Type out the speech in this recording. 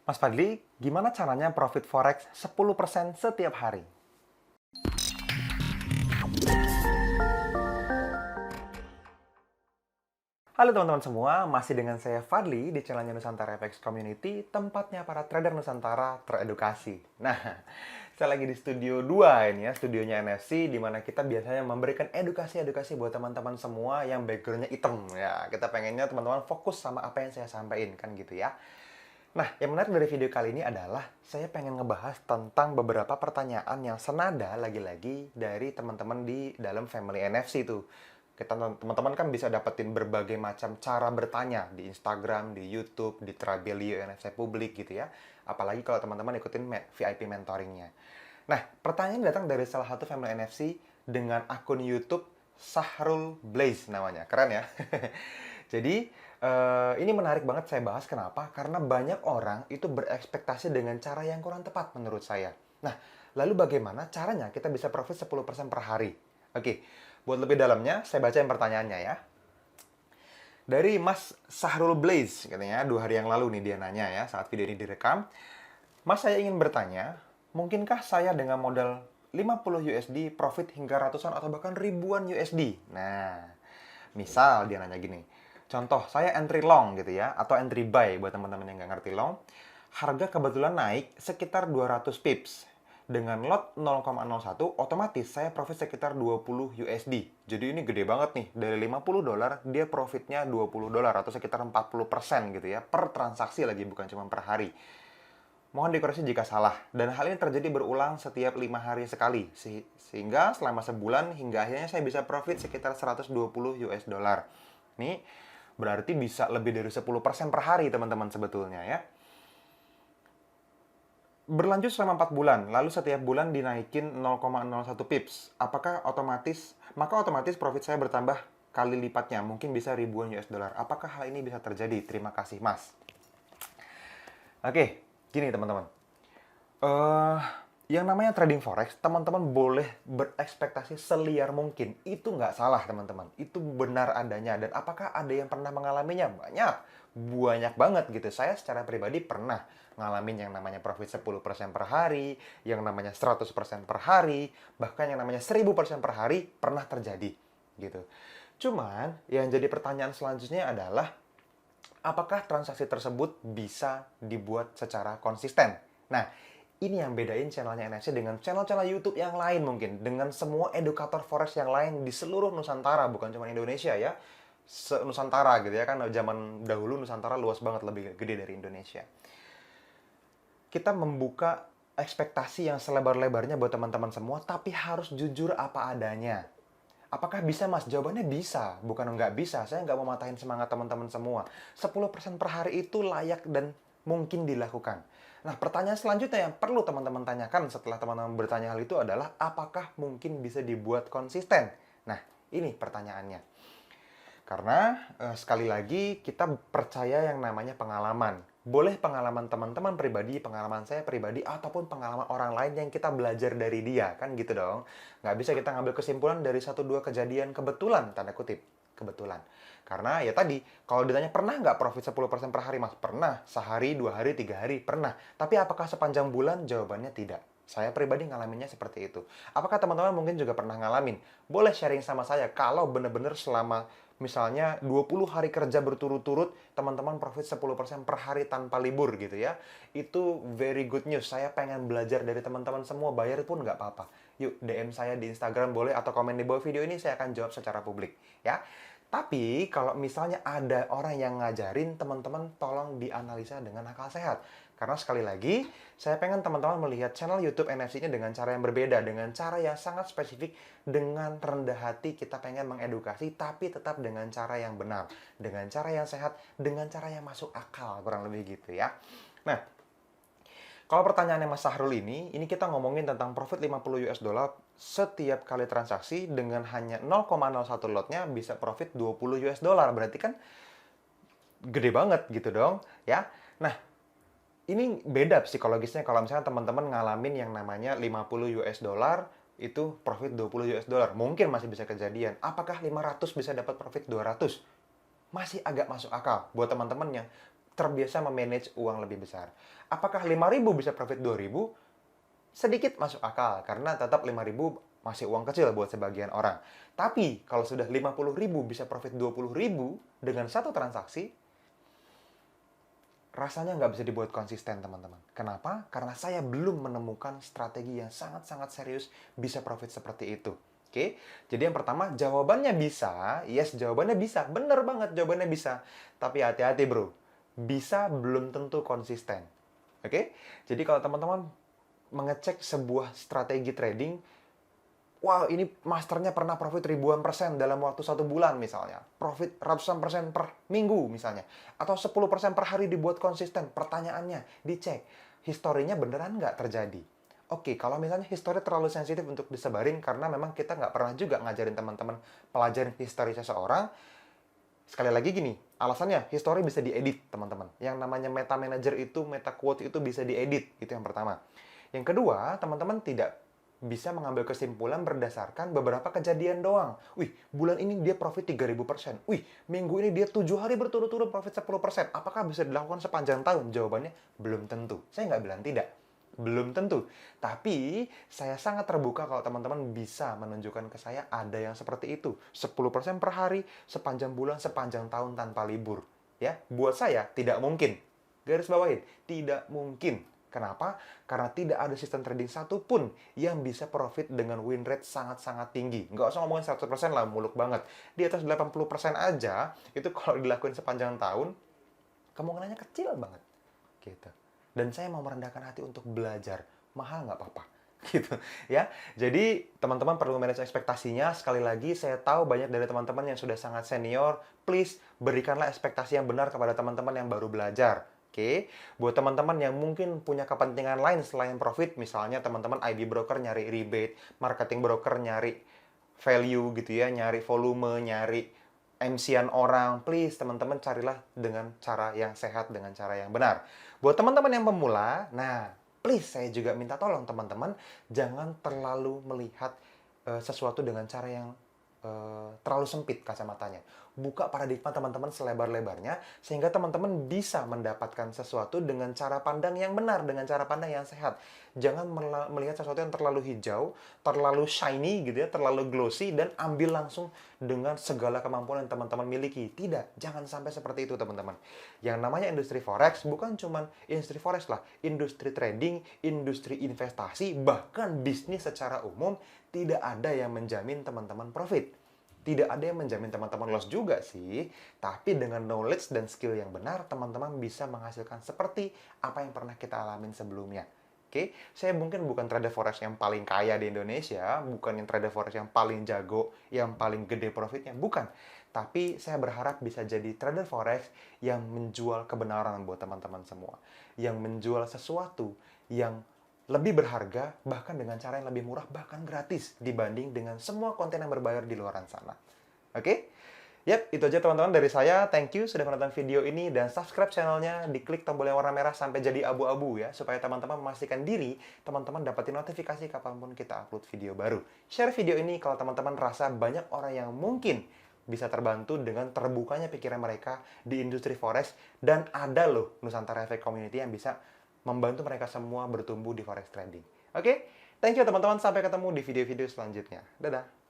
Mas Fadli, gimana caranya profit forex 10% setiap hari? Halo teman-teman semua, masih dengan saya Fadli di channelnya Nusantara FX Community, tempatnya para trader Nusantara teredukasi. Nah, saya lagi di studio 2 ini ya, studionya NFC, di mana kita biasanya memberikan edukasi-edukasi buat teman-teman semua yang backgroundnya hitam. Ya, kita pengennya teman-teman fokus sama apa yang saya sampaikan, kan gitu ya. Nah, yang menarik dari video kali ini adalah saya pengen ngebahas tentang beberapa pertanyaan yang senada lagi-lagi dari teman-teman di dalam family NFC itu. Kita teman-teman kan bisa dapetin berbagai macam cara bertanya di Instagram, di YouTube, di Trabelio NFC Publik gitu ya. Apalagi kalau teman-teman ikutin VIP mentoringnya. Nah, pertanyaan datang dari salah satu family NFC dengan akun YouTube Sahrul Blaze namanya. Keren ya? Jadi, ini menarik banget saya bahas. Kenapa? Karena banyak orang itu berekspektasi dengan cara yang kurang tepat menurut saya. Nah, lalu bagaimana caranya kita bisa profit 10% per hari? Oke, buat lebih dalamnya, saya baca yang pertanyaannya ya. Dari Mas Sahrul Blaze, katanya 2 hari yang lalu nih dia nanya ya, saat video ini direkam. Mas, saya ingin bertanya, mungkinkah saya dengan modal 50 USD profit hingga ratusan atau bahkan ribuan USD? Nah, misal dia nanya gini, contoh saya entry long gitu ya, atau entry buy buat teman-teman yang nggak ngerti long, harga kebetulan naik sekitar 200 pips. Dengan lot 0,01, otomatis saya profit sekitar 20 USD. Jadi ini gede banget nih, dari 50 dolar dia profitnya 20 dolar atau sekitar 40% gitu ya, per transaksi lagi, bukan cuma per hari. Mohon dikoreksi jika salah, dan hal ini terjadi berulang setiap 5 hari sekali, sehingga selama sebulan hingga akhirnya saya bisa profit sekitar 120 US dollar. Ini berarti bisa lebih dari 10% per hari teman-teman sebetulnya ya. Berlanjut selama 4 bulan, lalu setiap bulan dinaikin 0,01 pips. Maka otomatis profit saya bertambah kali lipatnya, mungkin bisa ribuan US dollar. Apakah hal ini bisa terjadi? Terima kasih, Mas. Oke, gini teman-teman. eh yang namanya trading forex, teman-teman boleh berekspektasi seliar mungkin. Itu nggak salah, teman-teman. Itu benar adanya. Dan apakah ada yang pernah mengalaminya? Banyak. Banyak banget gitu. Saya secara pribadi pernah ngalamin yang namanya profit 10% per hari, yang namanya 100% per hari, bahkan yang namanya 1000% per hari pernah terjadi. Gitu. Cuman, yang jadi pertanyaan selanjutnya adalah, apakah transaksi tersebut bisa dibuat secara konsisten? Nah, ini yang bedain channelnya NFC dengan channel-channel YouTube yang lain mungkin. Dengan semua edukator forex yang lain di seluruh Nusantara, bukan cuma Indonesia ya. Se-Nusantara gitu ya, kan zaman dahulu Nusantara luas banget, lebih gede dari Indonesia. Kita membuka ekspektasi yang selebar-lebarnya buat teman-teman semua, tapi harus jujur apa adanya. Apakah bisa, Mas? Jawabannya bisa, bukan nggak bisa. Saya nggak mau matahin semangat teman-teman semua. 10% per hari itu layak dan mungkin dilakukan. Nah, pertanyaan selanjutnya yang perlu teman-teman tanyakan setelah teman-teman bertanya hal itu adalah, apakah mungkin bisa dibuat konsisten? Nah, ini pertanyaannya. Karena sekali lagi kita percaya yang namanya pengalaman. Boleh pengalaman teman-teman pribadi, pengalaman saya pribadi, ataupun pengalaman orang lain yang kita belajar dari dia. Kan gitu dong. Nggak bisa kita ngambil kesimpulan dari 1-2 kejadian kebetulan, tanda kutip. Kebetulan. Karena ya tadi, kalau ditanya pernah nggak profit 10% per hari, Mas? Pernah. Sehari, 2 hari, 3 hari, pernah. Tapi apakah sepanjang bulan? Jawabannya tidak. Saya pribadi ngalaminnya seperti itu. Apakah teman-teman mungkin juga pernah ngalamin? Boleh sharing sama saya kalau benar-benar selama misalnya 20 hari kerja berturut-turut, teman-teman profit 10% per hari tanpa libur gitu ya. Itu very good news. Saya pengen belajar dari teman-teman semua, bayar pun nggak apa-apa. Yuk, DM saya di Instagram boleh, atau komen di bawah video ini, saya akan jawab secara publik. Ya. Tapi kalau misalnya ada orang yang ngajarin, teman-teman tolong dianalisa dengan akal sehat. Karena sekali lagi, saya pengen teman-teman melihat channel YouTube NFC ini dengan cara yang berbeda, dengan cara yang sangat spesifik, dengan rendah hati kita pengen mengedukasi, tapi tetap dengan cara yang benar, dengan cara yang sehat, dengan cara yang masuk akal, kurang lebih gitu ya. Nah, kalau pertanyaannya Mas Sahrul ini kita ngomongin tentang profit 50 US dollar setiap kali transaksi dengan hanya 0,01 lotnya bisa profit 20 US dollar. Berarti kan gede banget gitu dong, ya. Nah, ini beda psikologisnya kalau misalnya teman-teman ngalamin yang namanya 50 US dollar itu profit 20 US dollar. Mungkin masih bisa kejadian. Apakah 500 bisa dapat profit 200? Masih agak masuk akal buat teman-teman yang terbiasa memanage uang lebih besar. Apakah 5.000 bisa profit 2.000? Sedikit masuk akal, karena tetap 5.000 masih uang kecil buat sebagian orang. Tapi, kalau sudah 50.000 bisa profit 20.000 dengan satu transaksi, rasanya nggak bisa dibuat konsisten, teman-teman. Kenapa? Karena saya belum menemukan strategi yang sangat-sangat serius bisa profit seperti itu. Oke, jadi yang pertama, jawabannya bisa. Yes, jawabannya bisa. Bener banget, jawabannya bisa. Tapi hati-hati, bro. Bisa belum tentu konsisten. Oke, jadi kalau teman-teman mengecek sebuah strategi trading, wah, ini masternya pernah profit ribuan persen dalam waktu 1 bulan misalnya. Profit ratusan persen per minggu misalnya. Atau 10% per hari dibuat konsisten. Pertanyaannya, dicek. Historinya beneran nggak terjadi? Oke, kalau misalnya histori terlalu sensitif untuk disebarin karena memang kita nggak pernah juga ngajarin teman-teman pelajarin histori seseorang. Sekali lagi gini, alasannya histori bisa diedit, teman-teman. Yang namanya meta manager itu, meta quote itu bisa diedit. Itu yang pertama. Yang kedua, teman-teman tidak bisa mengambil kesimpulan berdasarkan beberapa kejadian doang. Wih, bulan ini dia profit 3.000%. Wih, minggu ini dia 7 hari berturut-turut profit 10%. Apakah bisa dilakukan sepanjang tahun? Jawabannya belum tentu. Saya nggak bilang tidak. Belum tentu. Tapi, saya sangat terbuka kalau teman-teman bisa menunjukkan ke saya ada yang seperti itu. 10% per hari, sepanjang bulan, sepanjang tahun tanpa libur. Ya, buat saya tidak mungkin. Garis bawahin, tidak mungkin. Kenapa? Karena tidak ada sistem trading satupun yang bisa profit dengan win rate sangat-sangat tinggi. Nggak usah ngomongin 100% lah, muluk banget. Di atas 80% aja, itu kalau dilakuin sepanjang tahun, kemungkinannya kecil banget. Gitu. Dan saya mau merendahkan hati untuk belajar. Mahal nggak apa-apa. Gitu ya. Jadi teman-teman perlu manage ekspektasinya. Sekali lagi, saya tahu banyak dari teman-teman yang sudah sangat senior. Please, berikanlah ekspektasi yang benar kepada teman-teman yang baru belajar. Oke, buat teman-teman yang mungkin punya kepentingan lain selain profit, misalnya teman-teman ID broker nyari rebate, marketing broker nyari value gitu ya, nyari volume, nyari MC-an orang, please teman-teman carilah dengan cara yang sehat, dengan cara yang benar. Buat teman-teman yang pemula, nah please saya juga minta tolong teman-teman, jangan terlalu melihat sesuatu dengan cara yang terlalu sempit kacamatanya. Buka paradigma teman-teman selebar-lebarnya, sehingga teman-teman bisa mendapatkan sesuatu dengan cara pandang yang benar, dengan cara pandang yang sehat. Jangan melihat sesuatu yang terlalu hijau, terlalu shiny gitu ya, terlalu glossy, dan ambil langsung dengan segala kemampuan yang teman-teman miliki. Tidak, jangan sampai seperti itu teman-teman. Yang namanya industri forex bukan cuma industri forex lah, industri trading, industri investasi, bahkan bisnis secara umum, tidak ada yang menjamin teman-teman profit. Tidak ada yang menjamin teman-teman loss juga sih, tapi dengan knowledge dan skill yang benar, teman-teman bisa menghasilkan seperti apa yang pernah kita alamin sebelumnya. Oke, saya mungkin bukan trader forex yang paling kaya di Indonesia, bukan yang trader forex yang paling jago, yang paling gede profitnya, bukan. Tapi saya berharap bisa jadi trader forex yang menjual kebenaran buat teman-teman semua. Yang menjual sesuatu yang lebih berharga, bahkan dengan cara yang lebih murah, bahkan gratis dibanding dengan semua konten yang berbayar di luar sana. Oke? Yap, itu aja teman-teman dari saya. Thank you sudah menonton video ini dan subscribe channelnya, diklik tombol yang warna merah sampai jadi abu-abu ya, supaya teman-teman memastikan diri, teman-teman dapatin notifikasi kapanpun kita upload video baru. Share video ini kalau teman-teman rasa banyak orang yang mungkin bisa terbantu dengan terbukanya pikiran mereka di industri forex, dan ada loh Nusantara Efek Community yang bisa membantu mereka semua bertumbuh di forex trading. Oke? Thank you teman-teman, sampai ketemu di video-video selanjutnya. Dadah!